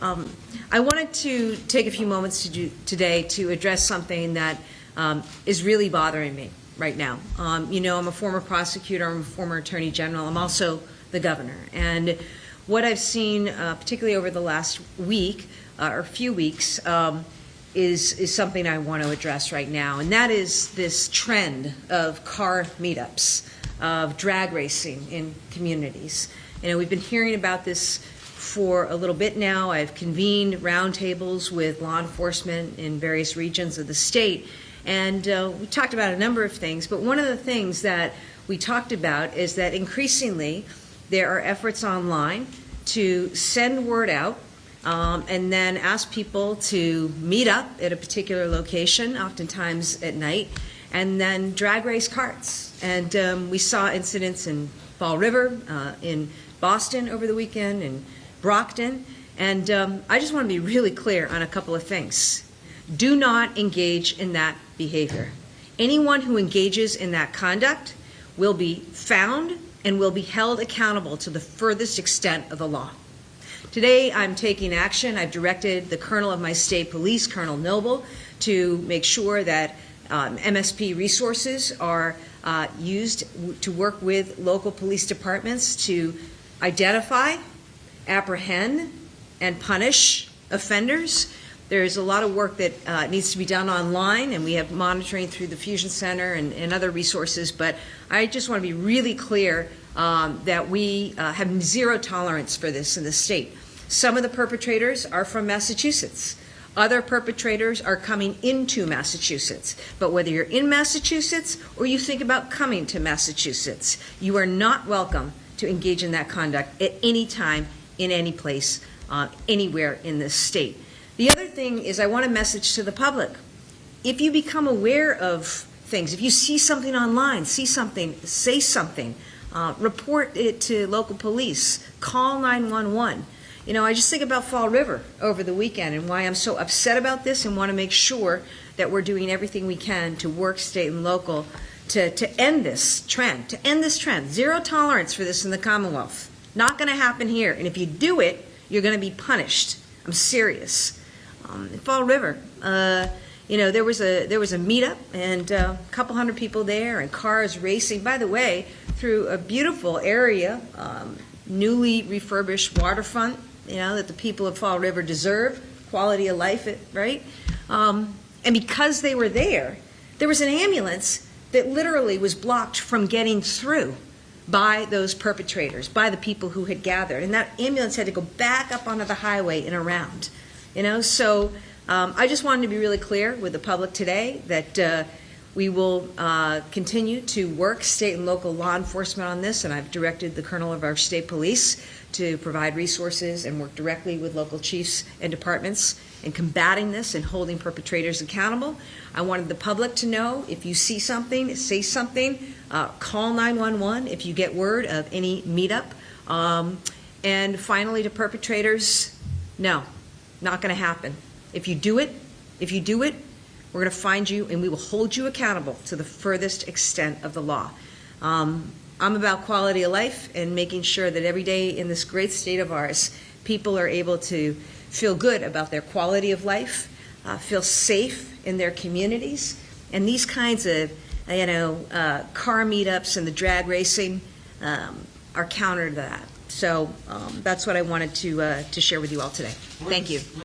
I wanted to take a few moments today to address something that is really bothering me right now. You know, I'm a former prosecutor, I'm a former attorney general, I'm also the governor. And what I've seen, particularly over the last week, or few weeks, is something I want to address right now. And that is this trend of car meetups, of drag racing in communities. You know, we've been hearing about this for a little bit now. I've convened roundtables with law enforcement in various regions of the state, and we talked about a number of things, but one of the things that we talked about is that increasingly there are efforts online to send word out and then ask people to meet up at a particular location, oftentimes at night, and then drag race carts. And we saw incidents in Fall River, in Boston over the weekend, in Brockton, and I just want to be really clear on a couple of things. Do not engage in that behavior. Anyone who engages in that conduct will be found and will be held accountable to the furthest extent of the law. Today I'm taking action. I've directed the Colonel of my state police, Colonel Noble, to make sure that MSP resources are used to work with local police departments to identify, apprehend, and punish offenders. There's a lot of work that needs to be done online, and we have monitoring through the Fusion Center and other resources, but I just want to be really clear that we have zero tolerance for this in the state. Some of the perpetrators are from Massachusetts. Other perpetrators are coming into Massachusetts. But whether you're in Massachusetts or you think about coming to Massachusetts, you are not welcome to engage in that conduct at any time, in any place, anywhere in this state. The other thing is I want a message to the public. If you become aware of things, if you see something online, see something, say something, report it to local police, call 911. You know, I just think about Fall River over the weekend and why I'm so upset about this and want to make sure that we're doing everything we can to work state and local to end this trend, Zero tolerance for this in the Commonwealth. Not going to happen here. And if you do it, you're going to be punished. I'm serious. In Fall River, you know, there was a meetup and a couple hundred people there and cars racing, by the way, through a beautiful area, newly refurbished waterfront, you know, that the people of Fall River deserve, quality of life, right? And because they were there was an ambulance that literally was blocked from getting through by those perpetrators, by the people who had gathered. And that ambulance had to go back up onto the highway and around. You know, so I just wanted to be really clear with the public today that we will continue to work state and local law enforcement on this, and I've directed the Colonel of our state police to provide resources and work directly with local chiefs and departments in combating this and holding perpetrators accountable. I wanted the public to know if you see something, say something, call 911 if you get word of any meetup. And finally, to perpetrators, no, not going to happen. If you do it, we're going to find you and we will hold you accountable to the furthest extent of the law. I'm about quality of life and making sure that every day in this great state of ours, people are able to feel good about their quality of life, feel safe in their communities, and these kinds of, you know, car meetups and the drag racing are counter to that. So that's what I wanted to share with you all today. Thank you.